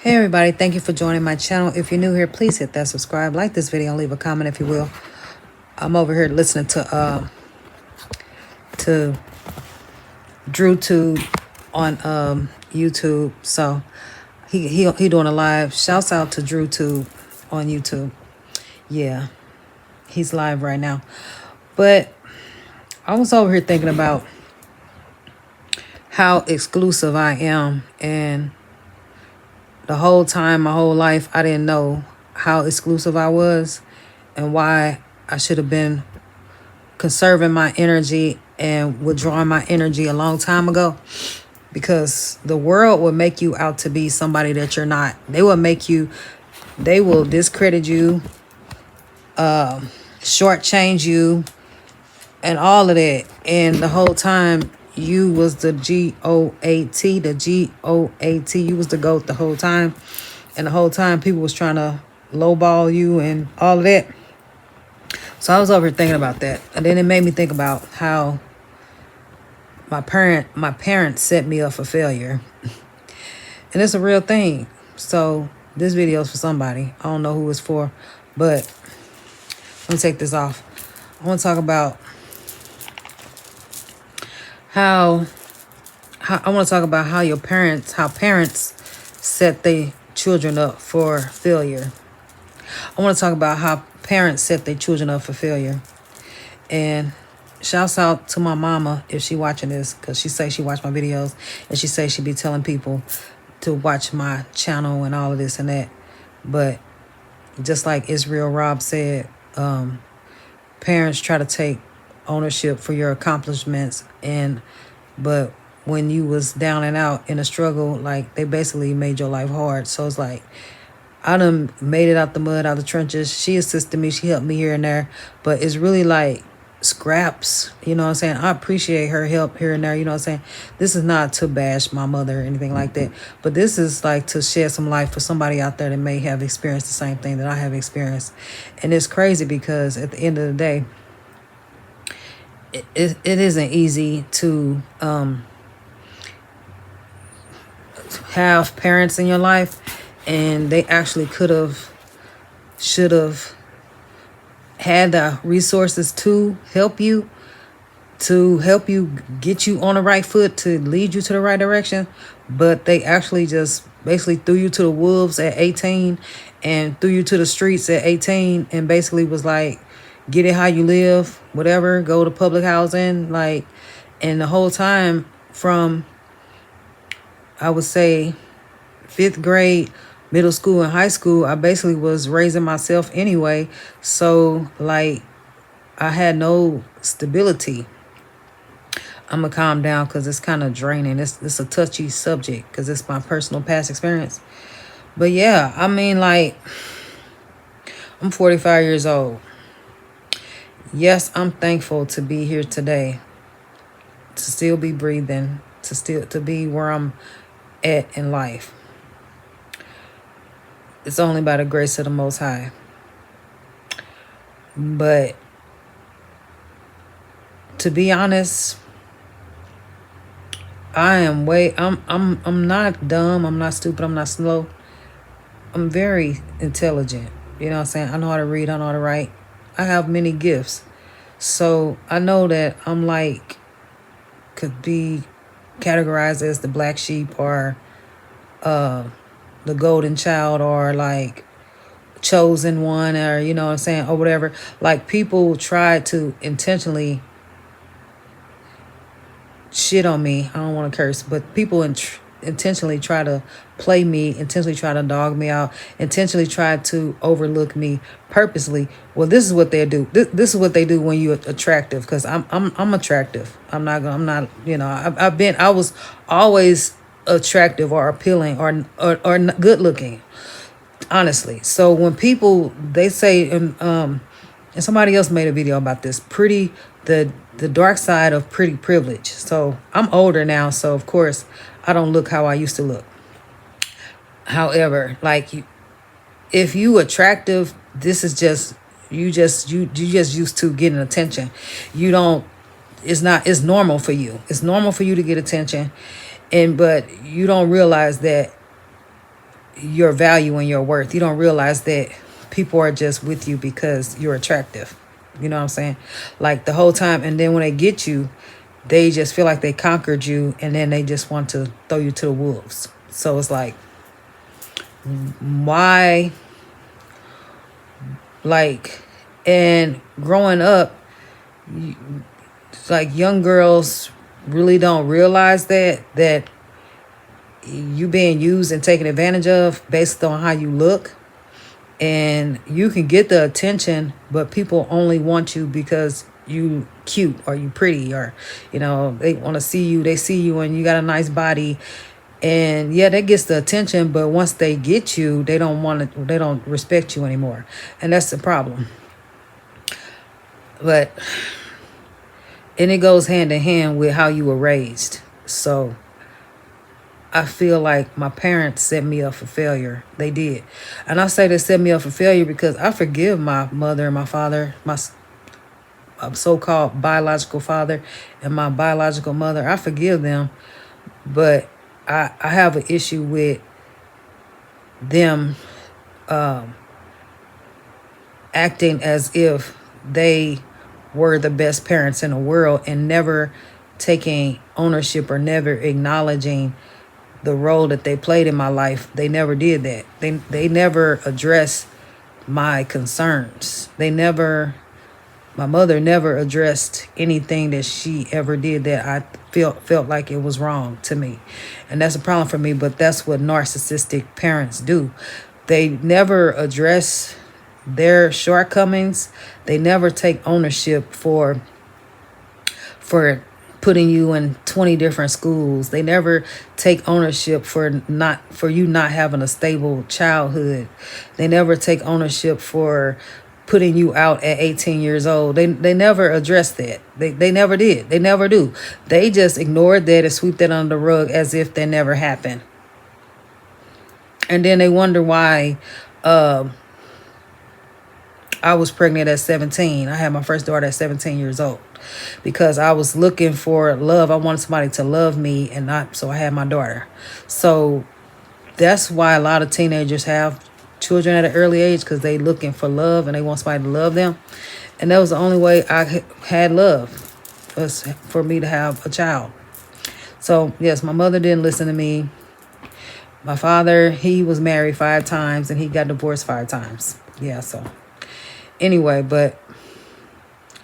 Hey everybody, thank you for joining my channel. If you're new here, please hit that subscribe, like this video, and leave a comment if you will. I'm over here listening to DrewTube on YouTube. So he doing a live. Shouts out to DrewTube on YouTube. Yeah, he's live right now. But I was over here thinking about how exclusive I am, and the whole time, my whole life, I didn't know how exclusive I was and why I should have been conserving my energy and withdrawing my energy a long time ago. Because the world will make you out to be somebody that you're not. They will discredit you, shortchange you, and all of that. And the whole time, you was the G-O-A-T, you was the GOAT the whole time. And the whole time people was trying to lowball you and all of that. So I was over here thinking about that. And then it made me think about how my parents set me up for failure. And it's a real thing. So this video is for somebody. I don't know who it's for, but let me take this off. I want to talk about how parents set their children up for failure. I want to talk about how parents set their children up for failure. And shouts out to my mama if she watching this, because she say she watch my videos, and she say she be telling people to watch my channel and all of this and that. But just like Israel Robb said, parents try to take ownership for your accomplishments, but when you was down and out in a struggle, like, they basically made your life hard. So it's like, I done made it out the mud, out the trenches. She assisted me, she helped me here and there, but it's really like scraps, you know what I'm saying? I appreciate her help here and there, you know what I'm saying? This is not to bash my mother or anything like that, but this is like to shed some light for somebody out there that may have experienced the same thing that I have experienced. And it's crazy because at the end of the day, it isn't easy to have parents in your life, and they actually should have had the resources to help you get you on the right foot, to lead you to the right direction. But they actually just basically threw you to the wolves at 18 and threw you to the streets at 18 and basically was like, get it how you live, whatever, go to public housing, like. And the whole time from, I would say, 5th grade, middle school, and high school, I basically was raising myself anyway. So, like, I had no stability. I'm going to calm down because it's kind of draining. It's a touchy subject because it's my personal past experience. But yeah, I mean, like, I'm 45 years old. Yes, I'm thankful to be here today, to still be breathing, to be where I'm at in life. It's only by the grace of the Most High. But to be honest, I'm not dumb, I'm not stupid, I'm not slow. I'm very intelligent. You know what I'm saying? I know how to read, I know how to write. I have many gifts. So I know that I'm like, could be categorized as the black sheep, or the golden child, or like chosen one, or, you know what I'm saying, or whatever. Like, people try to intentionally shit on me. I don't want to curse, but people intentionally try to play me, intentionally try to dog me out, intentionally try to overlook me purposely. Well, this is what they do. This is what they do when you're attractive, because I'm attractive. I was always attractive or appealing or good looking, honestly. So when people, they say, and somebody else made a video about this, the dark side of pretty privilege. So I'm older now, so of course I don't look how I used to look. However, like, if you attractive, this is just you just used to getting attention. It's normal for you. It's normal for you to get attention, but you don't realize that your value and your worth. You don't realize that people are just with you because you're attractive. You know what I'm saying? Like the whole time. And then when they get you, they just feel like they conquered you, and then they just want to throw you to the wolves. So it's like, why? Like, and growing up, like young girls really don't realize that you being used and taken advantage of based on how you look. And you can get the attention, but people only want you because you cute or you pretty, or they want to see you. They see you and you got a nice body, and yeah, that gets the attention. But once they get you, they don't respect you anymore, and that's the problem. But and it goes hand in hand with how you were raised. So I feel like my parents set me up for failure. They did. And I say they set me up for failure because I forgive my mother and my father, my so-called biological father and my biological mother. I forgive them, but I have an issue with them acting as if they were the best parents in the world and never taking ownership or never acknowledging the role that they played in my life. They never did that. They never addressed my concerns. My mother never addressed anything that she ever did that I felt like it was wrong to me. And that's a problem for me, but that's what narcissistic parents do. They never address their shortcomings. They never take ownership for putting you in 20 different schools. They never take ownership for you not having a stable childhood. They never take ownership for putting you out at 18 years old. They never addressed that. They never did. They never do. They just ignored that and sweep that under the rug as if that never happened. And then they wonder why I was pregnant at 17. I had my first daughter at 17 years old because I was looking for love. I wanted somebody to love me, so I had my daughter. So that's why a lot of teenagers have children at an early age, because they looking for love and they want somebody to love them. And that was the only way I had love, was for me to have a child. So yes, my mother didn't listen to me. My father, he was married 5 times and he got divorced 5 times. Yeah, so anyway, but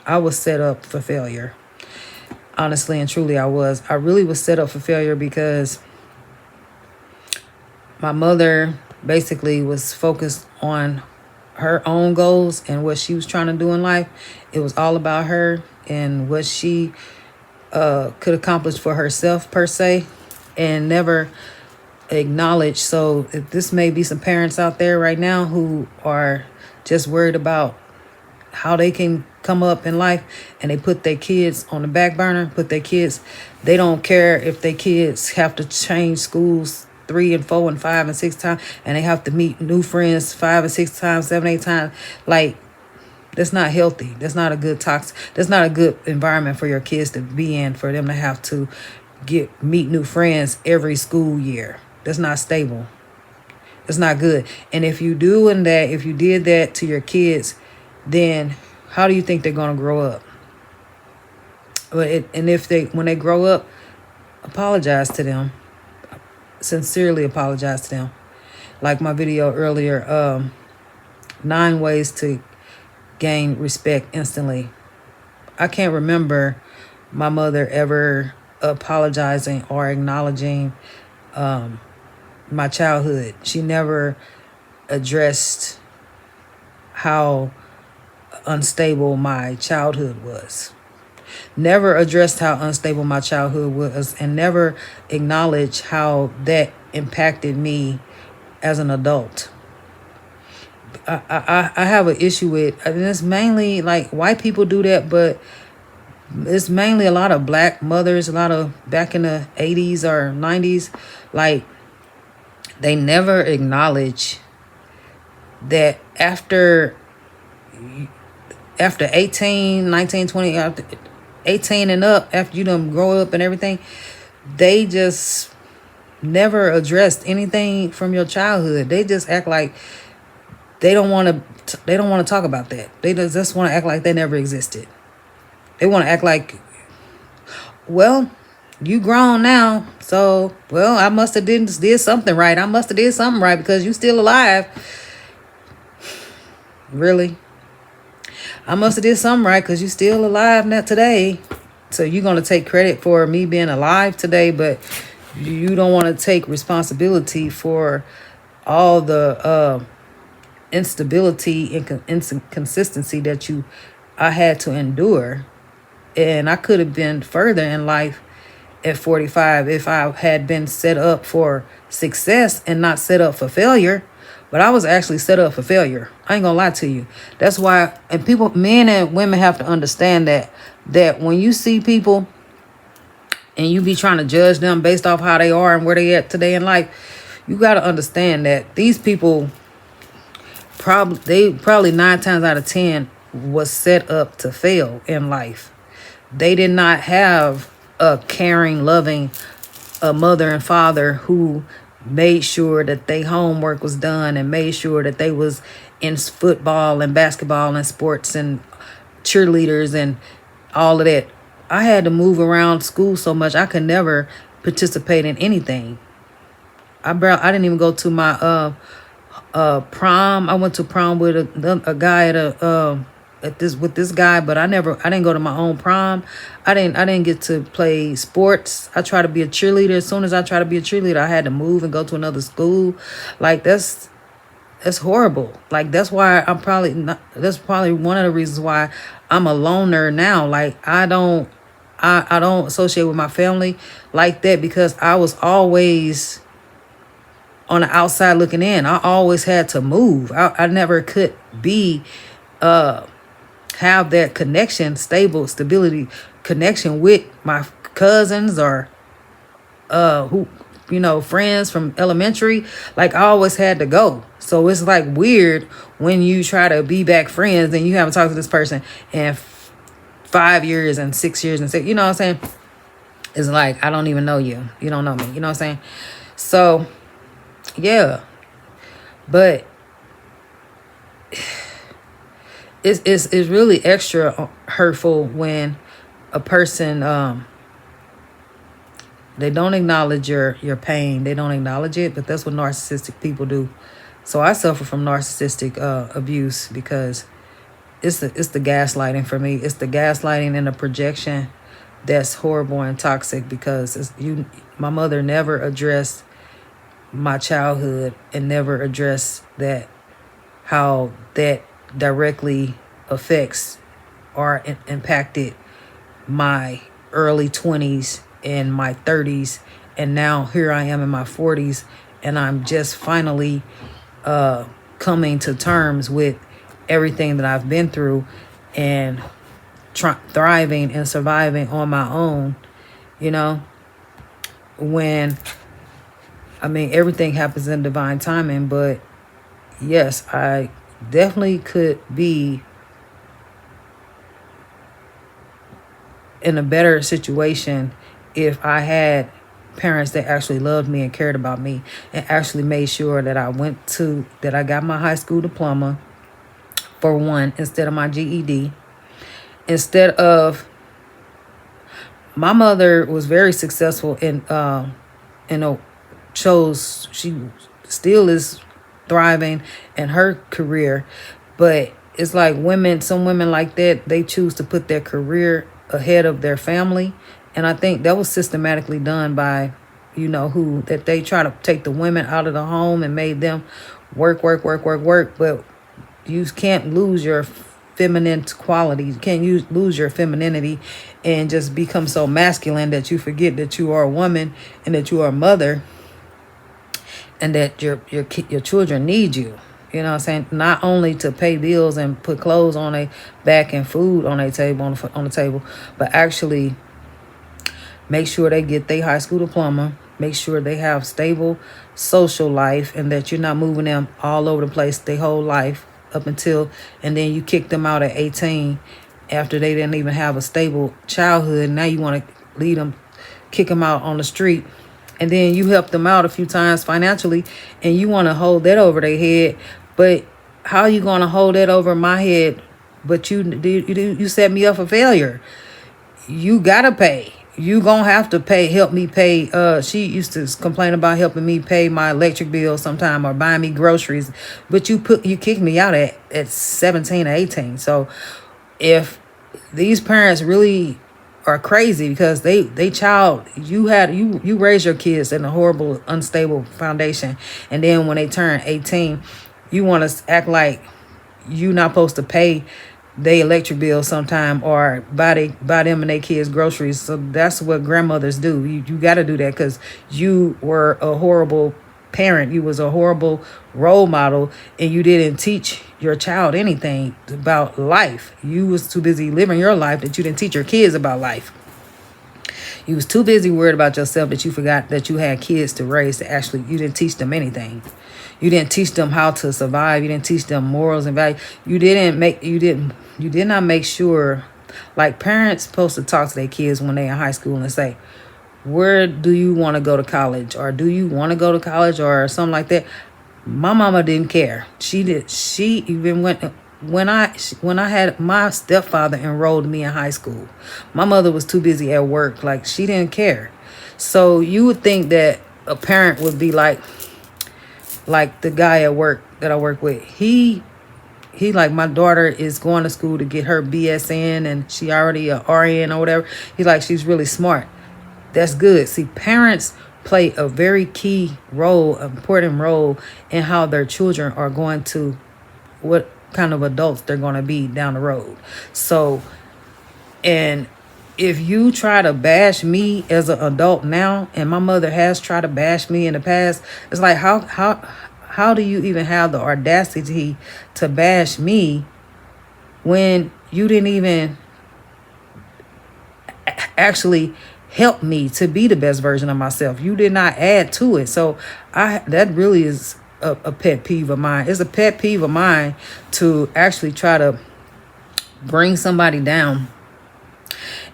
I was set up for failure. Honestly and truly, I was. I really was set up for failure because my mother basically was focused on her own goals and what she was trying to do in life. It was all about her and what she could accomplish for herself, per se, and never acknowledge. So if this may be some parents out there right now who are just worried about how they can come up in life, and they put their kids on the back burner, they don't care if their kids have to change schools 3 and 4 and 5 and 6 times, and they have to meet new friends 5 and 6 times, 7, 8 times. Like, that's not healthy. That's not a good that's not a good environment for your kids to be in, for them to have to meet new friends every school year. That's not stable. It's not good. And if you did that to your kids, then how do you think they're going to grow up? When they grow up, apologize to them. Sincerely apologize to them. Like my video earlier, 9 ways to gain respect instantly. I can't remember my mother ever apologizing or acknowledging my childhood. She never addressed how unstable my childhood was. Never addressed how unstable my childhood was, and never acknowledged how that impacted me as an adult. I have an issue with, and it's mainly like white people do that, but it's mainly a lot of black mothers, a lot of back in the 80s or 90s, like they never acknowledge that after 18, 19, 20, after 18 and up, after you done grow up and everything, they just never addressed anything from your childhood. They just act like they don't want to talk about that. They just want to act like they never existed. They want to act like, well, you grown now, so, well, I must have did something right. I must have did something right because you still alive. Really? I must have did something right because you still alive now today. So you're going to take credit for me being alive today, but you don't want to take responsibility for all the instability and inconsistency that I had to endure. And I could have been further in life at 45 if I had been set up for success and not set up for failure. But I was actually set up for failure. I ain't gonna lie to you. That's why, and people, men and women have to understand that when you see people and you be trying to judge them based off how they are and where they at today in life, you got to understand that these people probably 9 times out of 10 was set up to fail in life. They did not have a caring, loving mother and father who made sure that their homework was done and made sure that they was in football and basketball and sports and cheerleaders and all of that. I had to move around school so much I could never participate in anything. I didn't even go to my prom. I went to prom with a guy with this guy, but I didn't go to my own prom. I didn't get to play sports. I tried to be a cheerleader. As soon as I tried to be a cheerleader, I had to move and go to another school. Like that's horrible. Like that's why that's probably one of the reasons why I'm a loner now. Like I don't associate with my family like that because I was always on the outside looking in. I always had to move. I never could be have that stability connection with my cousins or friends from elementary. Like I always had to go. So it's like weird when you try to be back friends and you haven't talked to this person in 5 years and 6 years and six, you know what I'm saying? It's like, I don't even know you. You don't know me. You know what I'm saying? So yeah, but it's really extra hurtful when a person they don't acknowledge your pain. They don't acknowledge it, but that's what narcissistic people do. So I suffer from narcissistic abuse because it's the gaslighting for me. It's the gaslighting and the projection that's horrible and toxic because my mother never addressed my childhood and never addressed how that directly affects or impacted my early 20s and my 30s, and now here I am in my 40s and I'm just finally coming to terms with everything that I've been through and thriving and surviving on my own. When everything happens in divine timing, but yes, I definitely could be in a better situation if I had parents that actually loved me and cared about me and actually made sure that I got my high school diploma, for one, instead of my GED. Instead of, my mother was very successful she still is thriving in her career, but it's like some women like that, they choose to put their career ahead of their family. And I think that was systematically done by that they try to take the women out of the home and made them work, but you can't lose your feminine quality. You can't lose your femininity and just become so masculine that you forget that you are a woman and that you are a mother and that your children need you. You know what I'm saying? Not only to pay bills and put clothes on their back and food on their table, on the table, but actually make sure they get their high school diploma, make sure they have stable social life, and that you're not moving them all over the place their whole life and then you kick them out at 18 after they didn't even have a stable childhood. Now you want to kick them out on the street and then you help them out a few times financially, and you want to hold that over their head. But how are you going to hold that over my head? But you set me up for failure. You gotta pay. You gonna have to pay. Help me pay. She used to complain about helping me pay my electric bill sometime, or buying me groceries. But you kicked me out at 17 or 18. So if these parents really are crazy, because you raise your kids in a horrible, unstable foundation, and then when they turn 18, you want to act like you not supposed to pay they electric bill sometime, or buy them and their kids groceries. So that's what grandmothers do. You got to do that because you were a horrible parent. You was a horrible role model, and you didn't teach your child anything about life. You was too busy living your life that you didn't teach your kids about life. You was too busy worried about yourself that you forgot that you had kids to raise. You didn't teach them anything. You didn't teach them how to survive. You didn't teach them morals and values. You did not make sure, like parents supposed to talk to their kids when they're in high school and say, where do you want to go to college? Or do you want to go to college, or something like that? My mama didn't care. She even went when I had my stepfather enrolled me in high school. My mother was too busy at work. Like, she didn't care. So you would think that a parent would be like the guy at work that I work with. He like, my daughter is going to school to get her BSN, and she already a RN or whatever. He's like, she's really smart. That's good. See, parents play a very key role, important role in how their children are going to, what kind of adults they're going to be down the road. So, and if you try to bash me as an adult now, and my mother has tried to bash me in the past, it's like, how do you even have the audacity to bash me when you didn't even actually help me to be the best version of myself? You did not add to it. So that really is a pet peeve of mine. It's a pet peeve of mine to actually try to bring somebody down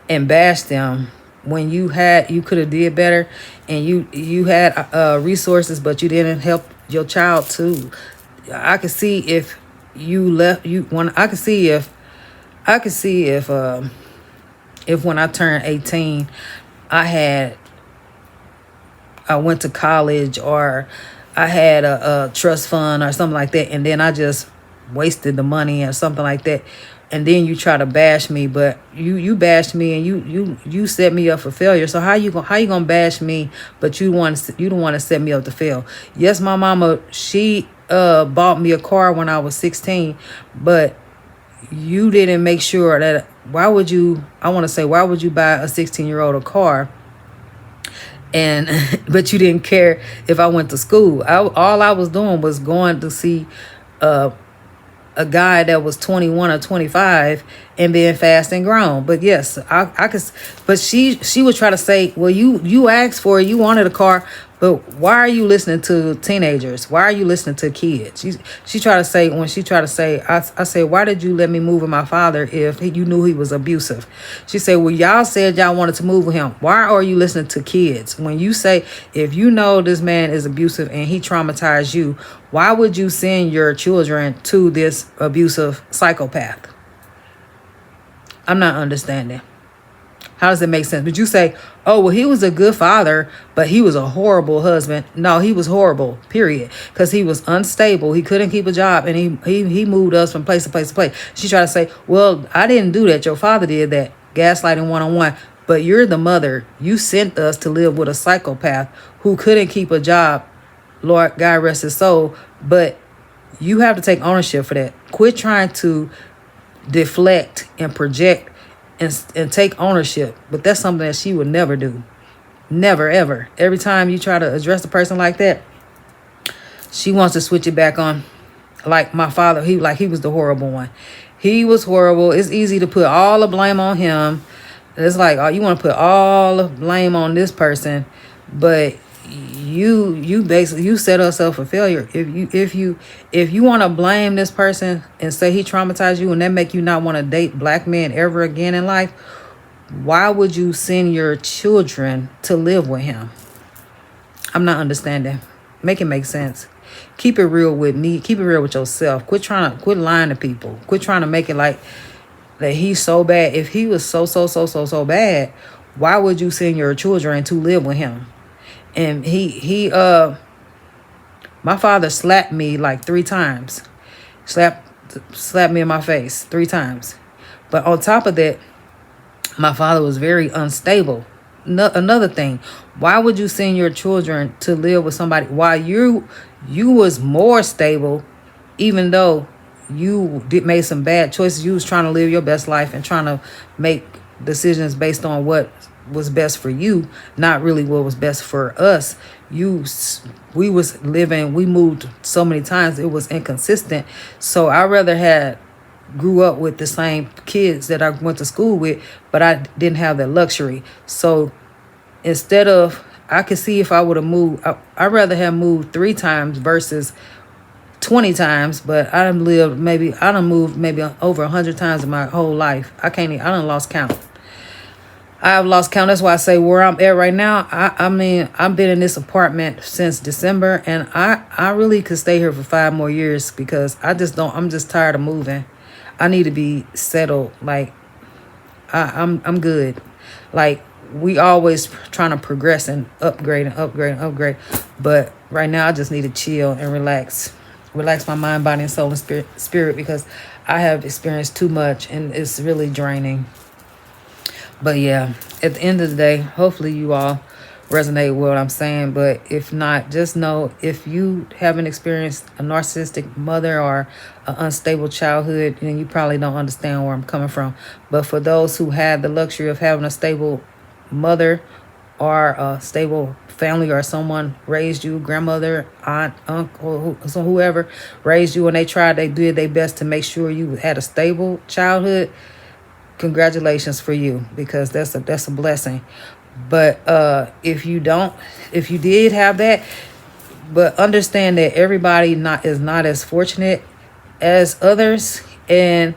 and bash them when you could have did better, and you had resources, but you didn't help your child too. I could see if you left you when I could see if when I turned 18 I went to college, or I had a trust fund or something like that, and then I just wasted the money or something like that, and then you try to bash me. But you bashed me, and you set me up for failure. So how you gonna bash me, but you don't want to set me up to fail? Yes, my mama, she bought me a car when I was 16, but you didn't make sure that. Why would you buy a 16-year-old a car? And but you didn't care if I went to school. All I was doing was going to see a guy that was 21 or 25 and being fast and grown. But yes, I could. But she would try to say, well, you asked for it, you wanted a car, but why are you listening to teenagers? Why are you listening to kids? She tried to say, I say, why did you let me move with my father if you knew he was abusive? She said, well, y'all said y'all wanted to move with him. Why are you listening to kids? When you say, if you know this man is abusive and he traumatized you, why would you send your children to this abusive psychopath? I'm not understanding. How does it make sense? But you say, oh, well, he was a good father, but he was a horrible husband. No, he was horrible, period. Because he was unstable. He couldn't keep a job, and he moved us from place to place to place. She tried to say, well, I didn't do that. Your father did that. Gaslighting 101. But you're the mother. You sent us to live with a psychopath who couldn't keep a job. Lord, God rest his soul. But you have to take ownership for that. Quit trying to deflect and project and take ownership. But that's something that she would never do. Never, ever. Every time you try to address a person like that, she wants to switch it back on. Like my father, he was the horrible one. He was horrible. It's easy to put all the blame on him. It's like, oh, you want to put all the blame on this person, but you basically set us up for failure. If you want to blame this person and say he traumatized you, and that make you not want to date black men ever again in life, why would you send your children to live with him? I'm not understanding. Make it make sense. Keep it real with me. Keep it real with yourself. Quit lying to people. Quit trying to make it like that he's so bad. If he was so bad, why would you send your children to live with him? And my father slapped me like 3 times. Slapped me in my face 3 times. But on top of that, my father was very unstable. Another thing, why would you send your children to live with somebody while you was more stable, even though you made some bad choices? You was trying to live your best life and trying to make decisions based on what was best for you, not really what was best for us. We moved so many times, it was inconsistent. So I rather had grew up with the same kids that I went to school with, but I didn't have that luxury. So instead of, I could see if I would have moved, I'd rather have moved 3 times versus 20 times, but I done moved maybe over 100 times in my whole life. I done lost count. I've lost count. That's why I say where I'm at right now. I mean, I've been in this apartment since December, and I really could stay here for 5 more years because I'm just tired of moving. I need to be settled. Like I'm good. Like we always trying to progress and upgrade. But right now I just need to chill and relax my mind, body, and soul and spirit because I have experienced too much and it's really draining. But yeah, at the end of the day, hopefully you all resonate with what I'm saying. But if not, just know if you haven't experienced a narcissistic mother or an unstable childhood, then you probably don't understand where I'm coming from. But for those who had the luxury of having a stable mother or a stable family, or someone raised you, grandmother, aunt, uncle, whoever raised you, and they did their best to make sure you had a stable childhood, congratulations for you, because that's a blessing. But if you did have that, but understand that everybody is not as fortunate as others. And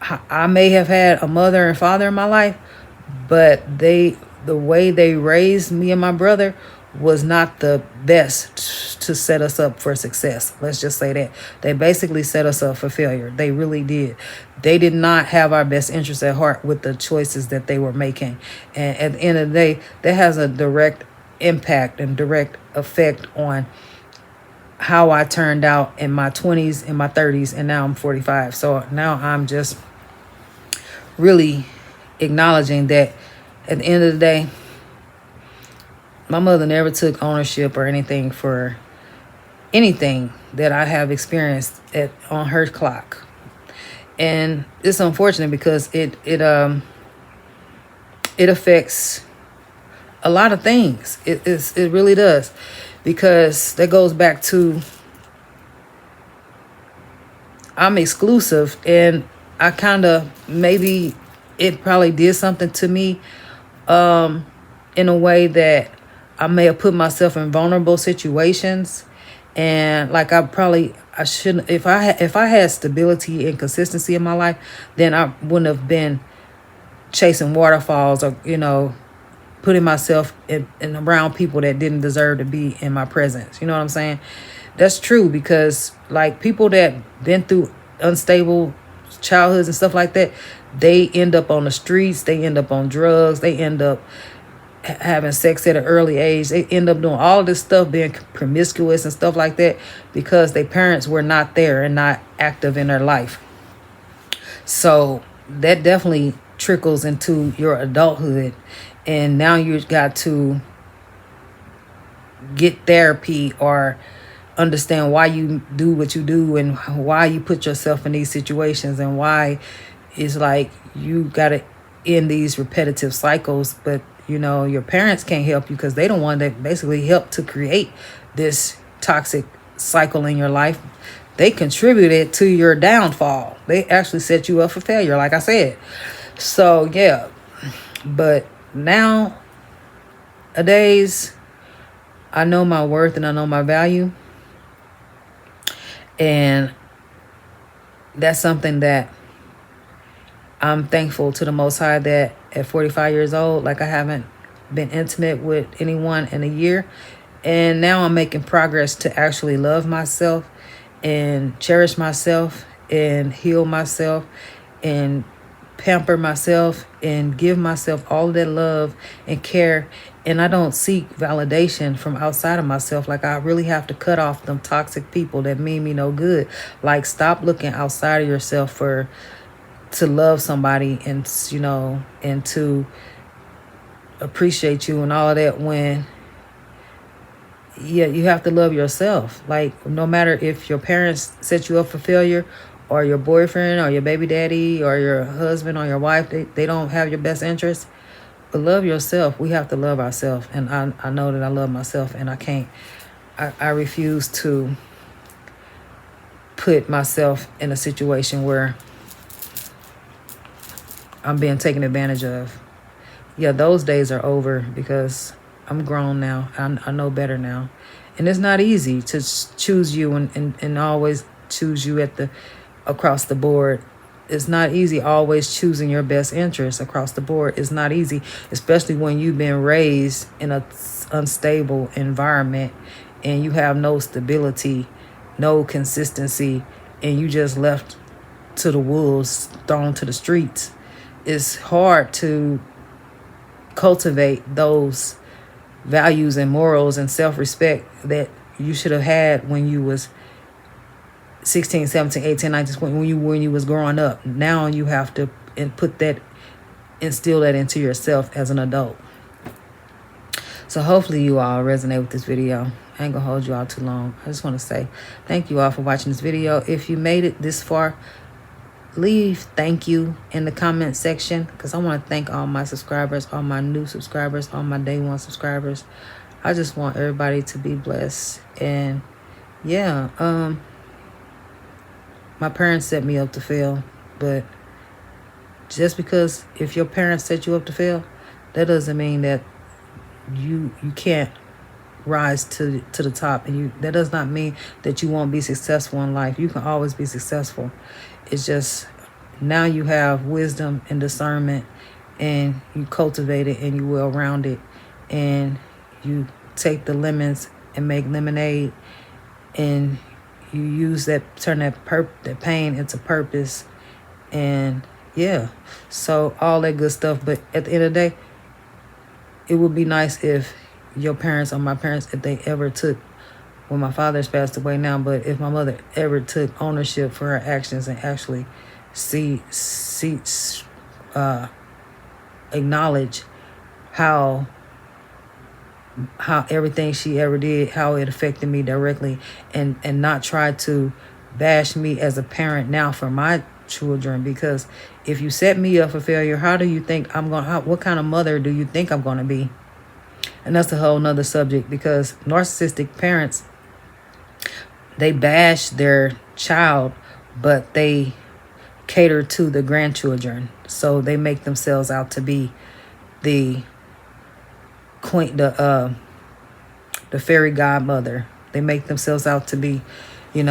I may have had a mother and father in my life, but the way they raised me and my brother was not the best to set us up for success. Let's just say that. They basically set us up for failure. They really did. They did not have our best interests at heart with the choices that they were making. And at the end of the day, that has a direct impact and direct effect on how I turned out in my 20s, in my 30s, and now I'm 45. So now I'm just really acknowledging that at the end of the day, my mother never took ownership or anything for anything that I have experienced on her clock. And it's unfortunate because it affects a lot of things. It really does. Because that goes back to I'm exclusive, and I kind of, maybe it probably did something to me in a way that I may have put myself in vulnerable situations. And like I shouldn't, if I had stability and consistency in my life, then I wouldn't have been chasing waterfalls or, putting myself in around people that didn't deserve to be in my presence. You know what I'm saying? That's true, because like people that been through unstable childhoods and stuff like that, they end up on the streets, they end up on drugs, they end up having sex at an early age, they end up doing all this stuff, being promiscuous and stuff like that, because their parents were not there and not active in their life. So that definitely trickles into your adulthood. And now you've got to get therapy or understand why you do what you do and why you put yourself in these situations, and why it's like you got to end these repetitive cycles. But, your parents can't help you because they don't want to basically help to create this toxic cycle in your life. They contributed to your downfall. They actually set you up for failure, like I said. So, yeah. But nowadays, I know my worth and I know my value. And that's something that I'm thankful to the Most High, that at 45 years old, like I haven't been intimate with anyone in a year. And now I'm making progress to actually love myself and cherish myself and heal myself and pamper myself and give myself all of that love and care. And I don't seek validation from outside of myself. Like, I really have to cut off them toxic people that mean me no good. Like, stop looking outside of yourself to love somebody and, and to appreciate you and all of that, when you have to love yourself. Like, no matter if your parents set you up for failure, or your boyfriend or your baby daddy or your husband or your wife, they don't have your best interest. But love yourself. We have to love ourselves. And I know that I love myself, and I refuse to put myself in a situation where I'm being taken advantage of. Yeah, those days are over, because I'm grown now. I know better now. And it's not easy to choose you and always choose you across the board. It's not easy always choosing your best interest across the board. It's not easy, especially when you've been raised in an unstable environment and you have no stability, no consistency, and you just left to the wolves, thrown to the streets. It's hard to cultivate those values and morals and self-respect that you should have had when you was 16, 17, 18, 19, 20, when you was growing up. Now you have to instill that into yourself as an adult. So hopefully you all resonate with this video. I ain't gonna hold you all too long. I just want to say thank you all for watching this video. If you made it this far, leave thank you in the comment section, because I want to thank all my subscribers, all my new subscribers, all my day one subscribers. I just want everybody to be blessed. And yeah, my parents set me up to fail, but just because if your parents set you up to fail, that doesn't mean that you can't rise to the top, and that does not mean that you won't be successful in life. You can always be successful. It's just now you have wisdom and discernment, and you cultivate it, and you well-rounded, and you take the lemons and make lemonade, and you use turn that pain into purpose. And yeah, so all that good stuff. But at the end of the day, it would be nice if your parents or my parents, if they ever took, well, my father's passed away now, but if my mother ever took ownership for her actions and actually acknowledge how everything she ever did, how it affected me directly, and not try to bash me as a parent now for my children. Because if you set me up for failure, how do you think what kind of mother do you think I'm gonna be? And that's a whole nother subject, because narcissistic parents, they bash their child, but they cater to the grandchildren. So they make themselves out to be the queen, the fairy godmother. They make themselves out to be, they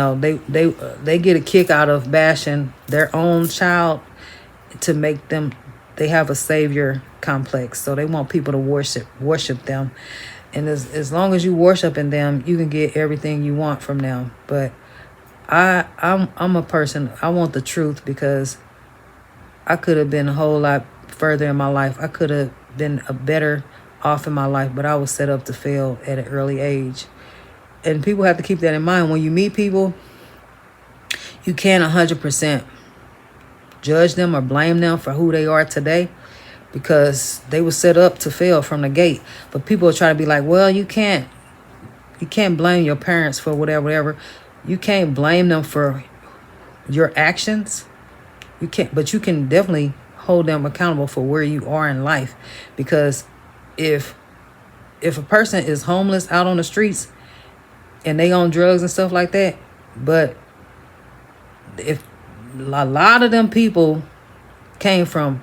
get a kick out of bashing their own child to make them, they have a savior complex. So they want people to worship them. And as long as you worshiping them, you can get everything you want from them. But I'm a person, I want the truth, because I could have been a whole lot further in my life. I could have been a better off in my life, but I was set up to fail at an early age. And people have to keep that in mind. When you meet people, you can't 100% judge them or blame them for who they are today, because they were set up to fail from the gate. But people are trying to be like, well, you can't blame your parents for whatever. You can't blame them for your actions. You can't, but you can definitely hold them accountable for where you are in life. Because if a person is homeless out on the streets and they on drugs and stuff like that, but if a lot of them people came from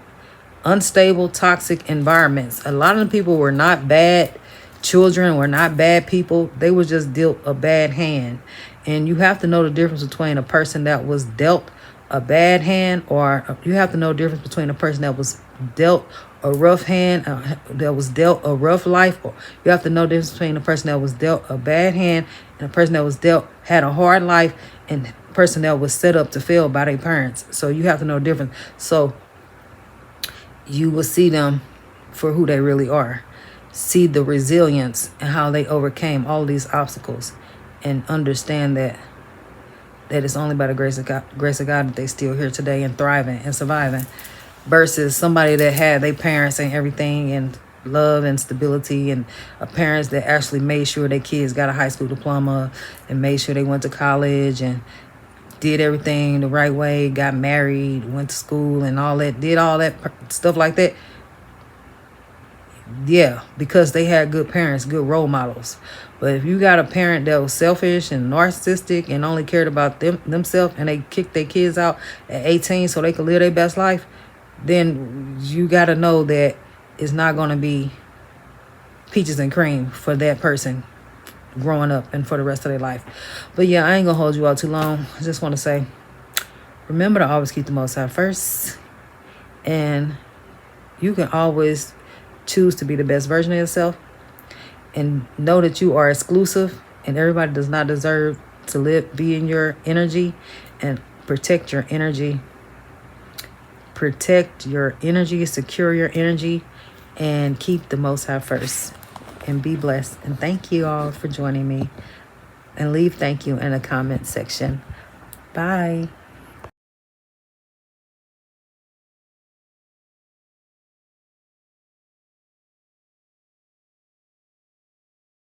unstable, toxic environments, a lot of them people were not bad children, were not bad people. They were just dealt a bad hand. And you have to know the difference between a person that was dealt a bad hand, or you have to know the difference between a person that was dealt a rough hand, that was dealt a rough life, or you have to know the difference between the person that was dealt a bad hand and the person that was dealt had a hard life, and the person that was set up to fail by their parents. So you have to know the difference. So you will see them for who they really are. See the resilience and how they overcame all these obstacles, and understand that it's only by the grace of God that they still here today and thriving and surviving, versus somebody that had their parents and everything and love and stability, and parents that actually made sure their kids got a high school diploma and made sure they went to college and did everything the right way, got married, went to school and all that, did all that stuff like that. Yeah, because they had good parents, good role models. But if you got a parent that was selfish and narcissistic and only cared about themselves, and they kicked their kids out at 18 so they could live their best life, then you got to know that it's not going to be peaches and cream for that person growing up and for the rest of their life. But yeah, I ain't going to hold you out too long. I just want to say, remember to always keep the Most High first. And you can always choose to be the best version of yourself, and know that you are exclusive, and everybody does not deserve to be in your energy. And protect your energy. Protect your energy, secure your energy, and keep the Most High first. And be blessed. And thank you all for joining me. And leave thank you in the comment section. Bye.